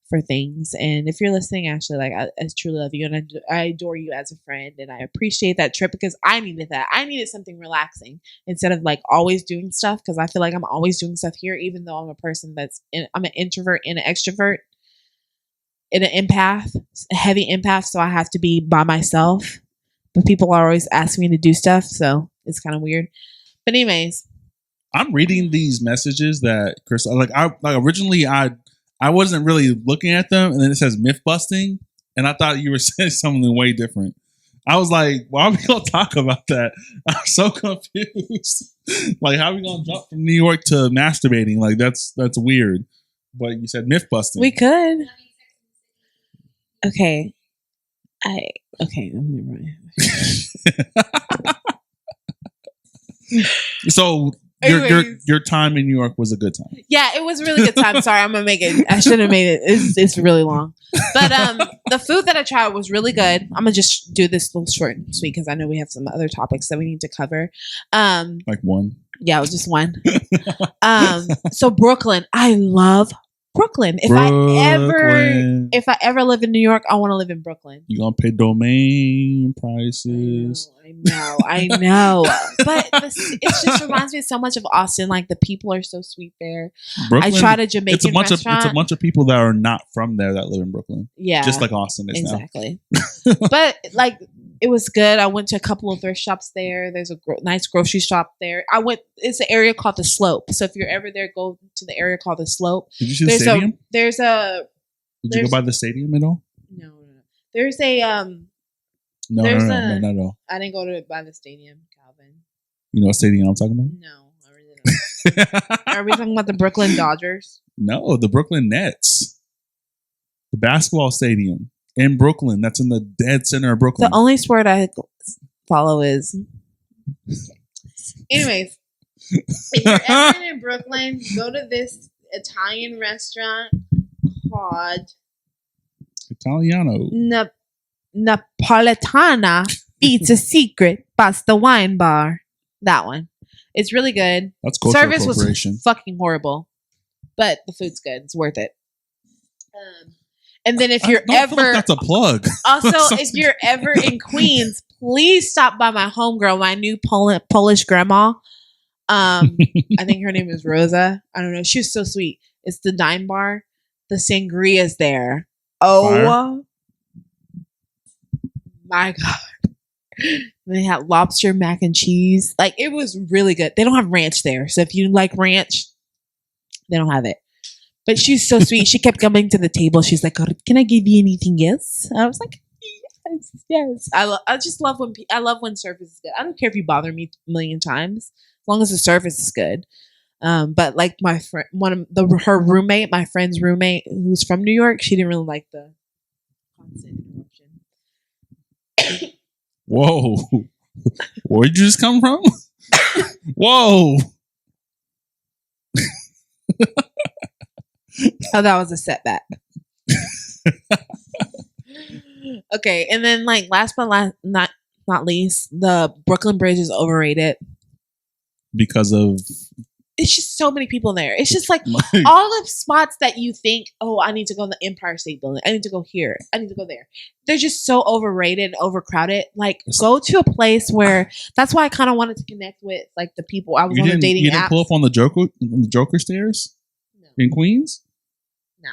for things. And if you're listening, Ashley, like I truly love you, and I adore you as a friend, and I appreciate that trip because I needed that. I needed something relaxing instead of like always doing stuff, because I feel like I'm always doing stuff here, even though I'm a person I'm an introvert and an extrovert and an empath, a heavy empath, so I have to be by myself. But people are always asking me to do stuff, so it's kind of weird. But anyways, I'm reading these messages that Chris originally I wasn't really looking at them, and then it says myth busting, and I thought you were saying something way different. I was like, why are we gonna talk about that? I'm so confused. Like, how are we gonna jump from New York to masturbating? Like, that's weird. But you said myth busting. We could. Okay. I'm right. So your time in New York was a good time. Yeah, it was a really good time. Sorry, I'm gonna make it. I should have made it. It's really long. But the food that I tried was really good. I'm gonna just do this little short and sweet because I know we have some other topics that we need to cover. Like one. Yeah, it was just one. So Brooklyn, I love Brooklyn. If I ever live in New York, I want to live in Brooklyn. You gonna pay domain prices? I know. But it just reminds me so much of Austin. Like the people are so sweet there. Brooklyn, I tried a Jamaican restaurant. It's a bunch of people that are not from there that live in Brooklyn. Yeah, just like Austin is exactly. But like, it was good. I went to a couple of thrift shops there. There's a nice grocery shop there. It's an area called the Slope. So if you're ever there, go to the area called the Slope. Did you see the stadium? Did you go by the stadium at all? No. There's a No. I didn't go by the stadium, Calvin. You know what stadium I'm talking about? No, I really don't. Are we talking about the Brooklyn Dodgers? No, the Brooklyn Nets. The basketball stadium in Brooklyn. That's in the dead center of Brooklyn. The only sport I follow is. Anyways, if you're ever in Brooklyn, go to this Italian restaurant called Italiano. Napolitana Pizza Secret Pasta Wine Bar. That one. It's really good. That's cultural Service was fucking horrible, but the food's good. It's worth it. And then if you're ever, like that's a plug. Also, if you're ever in Queens, please stop by my homegirl, my new Polish grandma. I think her name is Rosa. I don't know. She was so sweet. It's the Dime Bar. The sangria's there. Oh. Fire. My God. They had lobster mac and cheese. Like, it was really good. They don't have ranch there. So if you like ranch, they don't have it. But she's so sweet. She kept coming to the table. She's like, can I give you anything else? I was like, yes. I just love when service is good. I don't care if you bother me a million times, as long as the service is good. But like my friend, her roommate, my friend's roommate, who's from New York, she didn't really like the constant interruption. Whoa. Where'd you just come from? Whoa. Oh, that was a setback. Okay, and then like last but not least, the Brooklyn Bridge is overrated because of. It's just so many people there. It's just like all the spots that you think, oh, I need to go to the Empire State Building. I need to go here. I need to go there. They're just so overrated and overcrowded. Like, go to a place where. That's why I kind of wanted to connect with like the people I was on the dating apps. You didn't pull up on the Joker stairs in Queens? No.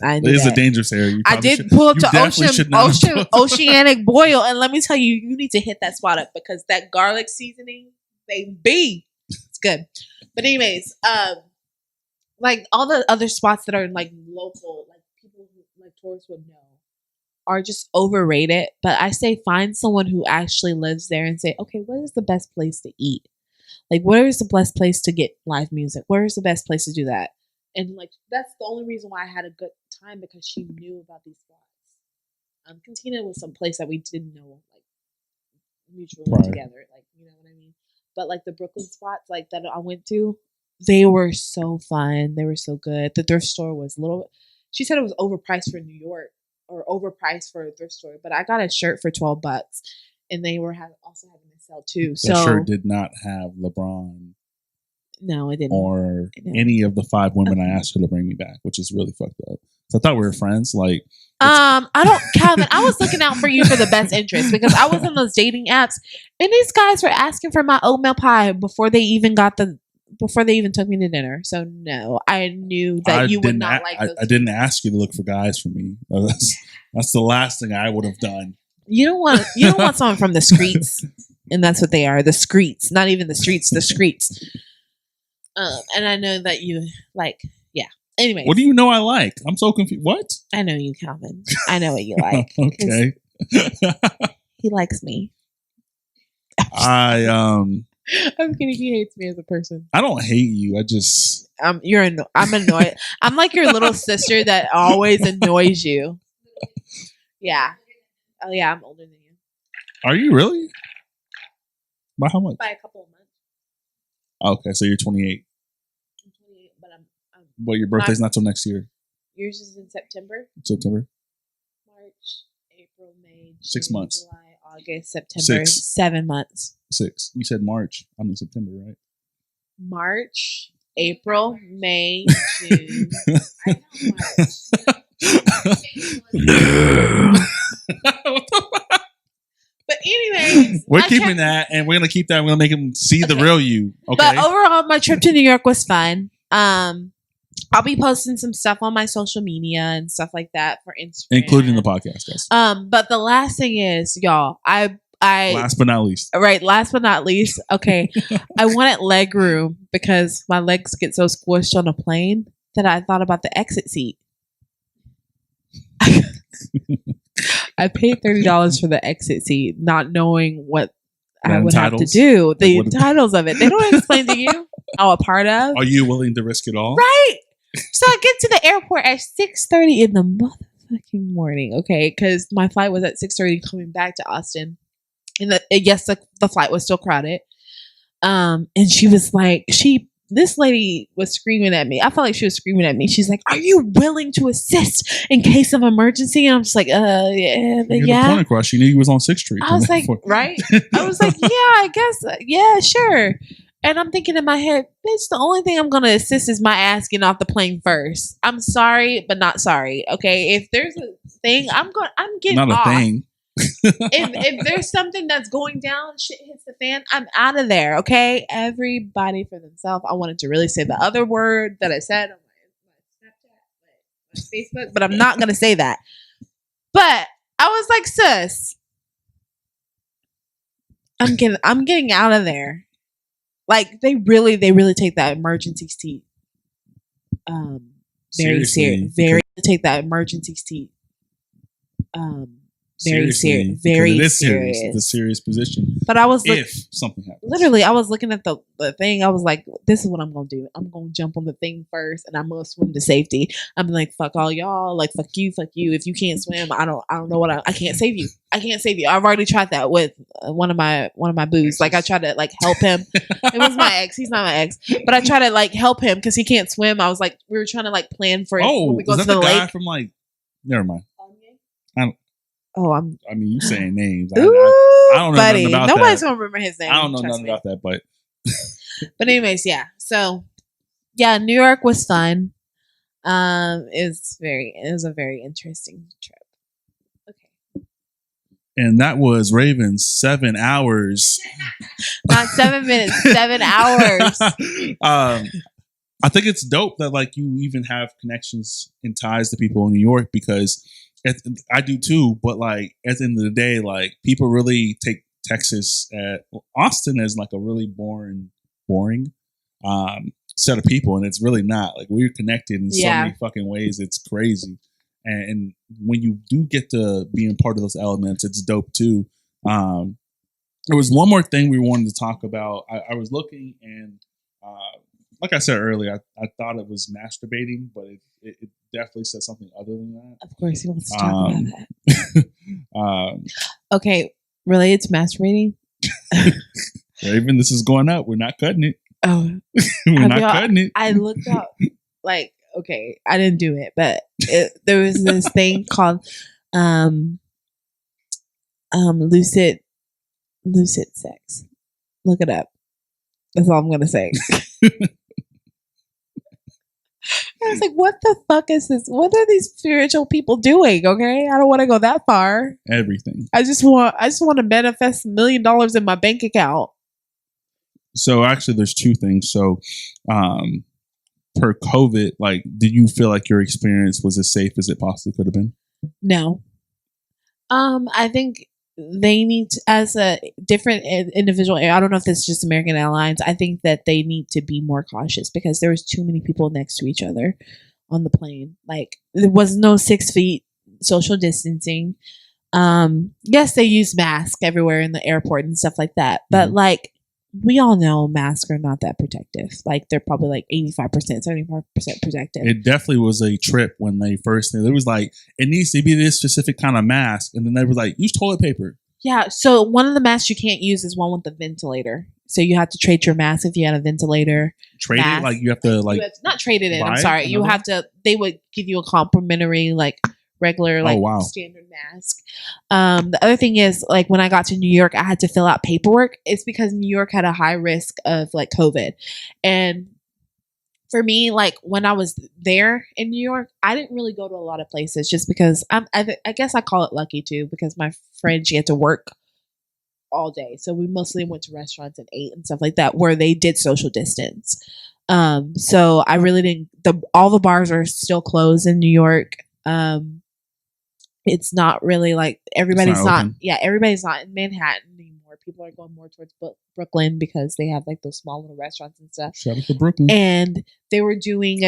It is a dangerous area. I did pull up to Oceanic Boil, and let me tell you, you need to hit that spot up because that garlic seasoning, baby, it's good. But anyways, like all the other spots that are like local, like people who like tourists would know, are just overrated. But I say find someone who actually lives there and say, okay, what is the best place to eat? Like, where is the best place to get live music? Where is the best place to do that? And like that's the only reason why I had a good time, because she knew about these spots. Cantina was some place that we didn't know, like mutually together, like, you know what I mean. But like the Brooklyn spots, like that I went to, they were so fun. They were so good. The thrift store was she said it was overpriced for New York, or overpriced for a thrift store, but I got a shirt for $12, and they were also having a sale too. So that shirt did not have LeBron. No, it didn't. Or any of the 5 women I asked her to bring me back, which is really fucked up. So I thought we were friends. Like, I don't, Calvin. I was looking out for you for the best interest because I was on those dating apps, and these guys were asking for my oatmeal pie before they even took me to dinner. So no, I knew that you would not like those. I didn't ask you to look for guys for me. That's the last thing I would have done. You don't want someone from the streets, and that's what they are. The streets, not even the streets, the streets. And I know that you like, yeah. Anyway, what do you know I like? I'm so confused. What? I know you, Calvin. I know what you like. Okay. He likes me. I'm kidding. He hates me as a person. I don't hate you. I just I'm annoyed. I'm like your little sister that always annoys you. Yeah. Oh yeah, I'm older than you. Are you really? By how much? By a couple of months. Okay, so you're 28. I'm 28, but I'm but your birthday's not till next year. Yours is in September. March, April, May, June, 6 months. July, August, September. 7 months. 6. You said March. I'm in September, right? March, April, May, June. I know March. No. But anyways, we're keeping that, and we're gonna keep that. We're gonna make them see the real you. Okay. But overall, my trip to New York was fun. I'll be posting some stuff on my social media and stuff like that for Instagram, including the podcast. Yes. But the last thing is, y'all, I last but not least, right? Last but not least, okay. I wanted leg room because my legs get so squished on a plane that I thought about the exit seat. I paid $30 for the exit seat, not knowing what I would have to do. The titles of it. They don't explain to you how a part of. Are you willing to risk it all? Right. So I get to the airport at 6:30 in the motherfucking morning. Okay, because my flight was at 6:30 coming back to Austin, and the flight was still crowded. And she was like, this lady was screaming at me. I felt like she was screaming at me. She's like, "Are you willing to assist in case of emergency?" And I'm just like, yeah. The point across. She knew you was on 6th Street. I was like, right? I was like, yeah, I guess, yeah, sure. And I'm thinking in my head, bitch, the only thing I'm gonna assist is my ass getting off the plane first. I'm sorry, but not sorry. Okay, if there's a thing, I'm getting not off. A thing. if there's something that's going down, shit hits the fan, I'm out of there. Okay, everybody for themselves. I wanted to really say the other word that I said on my Snapchat, my Facebook, but I'm not gonna say that. But I was like, sis, I'm getting out of there. Like they really take that emergency seat very serious. Very take that emergency seat very serious. Very serious. It's a serious position. But I was if something happens. Literally, I was looking at the thing. I was like, this is what I'm gonna do. I'm gonna jump on the thing first, and I'm gonna swim to safety. I'm like, fuck all y'all. Like, fuck you. If you can't swim, I don't know what I can't save you. I can't save you. I've already tried that with one of my boos. Like, I tried to like help him. It was my ex. He's not my ex, but I tried to like help him because he can't swim. I was like, we were trying to like plan for when we go to the lake. From like, never mind. I mean, you saying names. Ooh, I don't know buddy. nothing about Nobody's that. gonna remember his name. I don't know nothing about that, but anyways, yeah. So yeah, New York was fun. It was a very interesting trip. Okay. And that was Ravins 7 hours. Not 7 minutes, 7 hours. I think it's dope that like you even have connections and ties to people in New York because I do too, but like at the end of the day, like people really take Austin as like a really boring set of people, and it's really not. Like we're connected in so many fucking ways. It's crazy, and when you do get to being part of those elements, it's dope too. There was one more thing we wanted to talk about. I was looking and like I said earlier, I thought it was masturbating, but it definitely said something other than that. Of course, he wants to talk about that. Okay, related to masturbating. Raven, this is going up. We're not cutting it. Oh, we're not cutting it. I looked up, like, okay, I didn't do it, but there was this thing called Um, lucid sex. Look it up. That's all I'm gonna say. I was like, what the fuck is this? What are these spiritual people doing? Okay. I don't want to go that far. Everything. I just want to manifest $1 million in my bank account. So actually there's two things. So per COVID, like, did you feel like your experience was as safe as it possibly could have been? No. I think they need to, as a different individual, I don't know if it's just American Airlines, I think that they need to be more cautious because there was too many people next to each other on the plane. Like, there was no 6 feet social distancing. Yes, they use masks everywhere in the airport and stuff like that, but like, we all know masks are not that protective. Like, they're probably like 85%, 75% protective. It definitely was a trip when they first, it was like, it needs to be this specific kind of mask. And then they were like, use toilet paper. Yeah. So one of the masks you can't use is one with the ventilator. So you have to trade your mask if you had a ventilator. Trade it? Like, you have to like. Not trade it in. I'm sorry. You have to, they would give you a complimentary, like, regular, like, standard mask. The other thing is, like, when I got to New York, I had to fill out paperwork. It's because New York had a high risk of like COVID. And for me, like, when I was there in New York, I didn't really go to a lot of places just because I guess I call it lucky too, because my friend, she had to work all day. So we mostly went to restaurants and ate and stuff like that where they did social distance. So I really didn't, all the bars are still closed in New York. It's not really like everybody's not in Manhattan anymore. People are going more towards Brooklyn because they have like those small little restaurants and stuff. Shout out to Brooklyn. And they were doing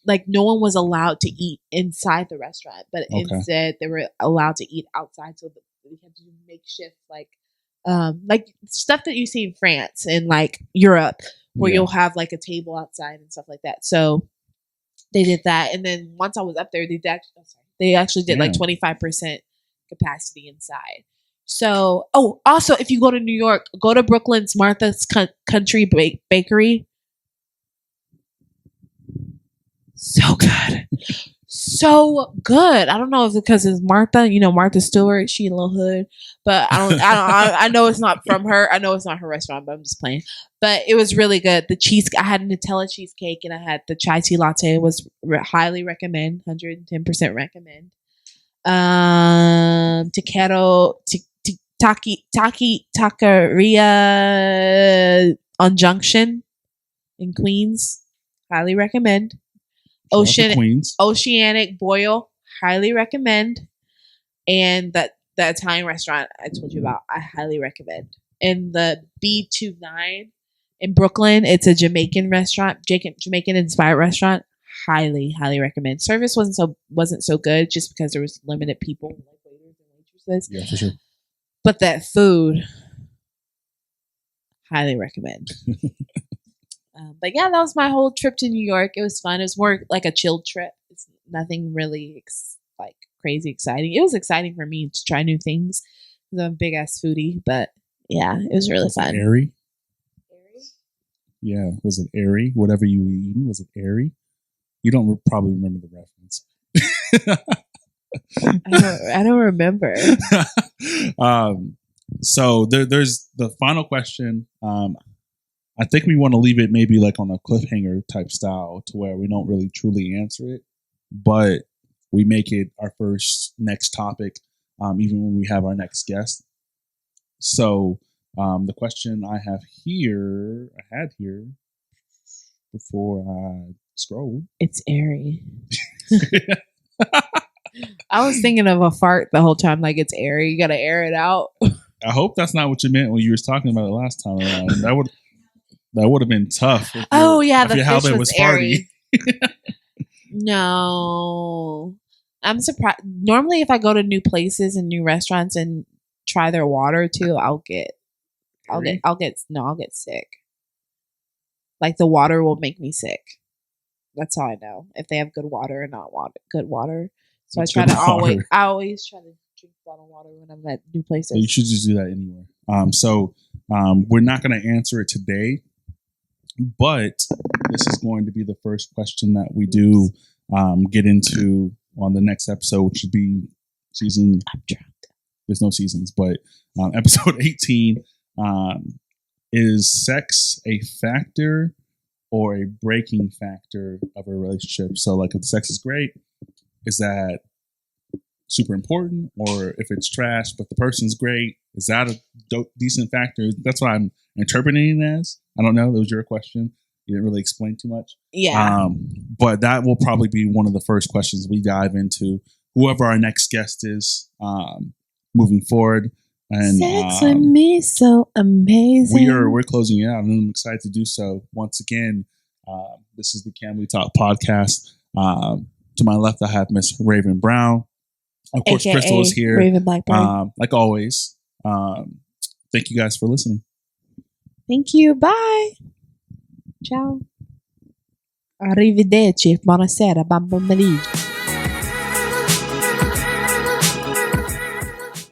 like, no one was allowed to eat inside the restaurant, but instead they were allowed to eat outside. So they had to do makeshift like stuff that you see in France and like Europe, where you'll have like a table outside and stuff like that. So they did that, and then once I was up there, they actually did like 25% capacity inside. So, also, if you go to New York, go to Brooklyn's Martha's Country Bakery. So good. So good. I don't know if it's because it's Martha, Martha Stewart, she a little hood, but I know it's not from her. I know it's not her restaurant, but I'm just playing. But it was really good. I had a Nutella cheesecake and I had the chai tea latte. It was highly recommend, 110% recommend. Taqueria on Junction in Queens, highly recommend. Oceanic Boil, highly recommend. And the Italian restaurant I told you about, I highly recommend. And the B29 in Brooklyn, it's a Jamaican restaurant, Jamaican inspired restaurant, highly recommend. Service wasn't so good just because there was limited people, like waiters and waitresses. Yeah, for sure. But that food, highly recommend. But yeah, that was my whole trip to New York. It was fun. It was more like a chilled trip. It's nothing really like crazy exciting. It was exciting for me to try new things. I'm a big ass foodie, but yeah, it was really fun. Airy? Yeah, was it airy? Whatever you were eating, was it airy? You don't probably remember the reference. I don't remember. So there's the final question. I think we want to leave it maybe like on a cliffhanger type style to where we don't really truly answer it, but we make it our next topic, even when we have our next guest. So the question I had here before I scroll. It's airy. I was thinking of a fart the whole time, like it's airy. You got to air it out. I hope that's not what you meant when you were talking about it last time around. That would have been tough. The fish was airy. No, I'm surprised. Normally, if I go to new places and new restaurants and try their water too, I'll get sick. Like, the water will make me sick. That's how I know if they have good water or not good water. So I always try to drink bottled water when I'm at new places. You should just do that anywhere. So we're not going to answer it today, but this is going to be the first question that we do get into on the next episode, which should be season. There's no seasons, but episode 18. Is sex a factor or a breaking factor of a relationship? So, like, if sex is great, is that super important? Or if it's trash but the person's great, is that a decent factor? That's what I'm interpreting it as. I don't know. That was your question. You didn't really explain too much. Yeah. But that will probably be one of the first questions we dive into. Whoever our next guest is, moving forward. And sex with me so amazing. We're closing it out, and I'm excited to do so. Once again, this is the Can We Talk podcast. To my left, I have Miss Raven Brown. Of course, AKA Crystal is here. Raven Blackbird. Like always. Thank you guys for listening. Thank you. Bye. Ciao. Arrivederci. Buonasera. Bambini.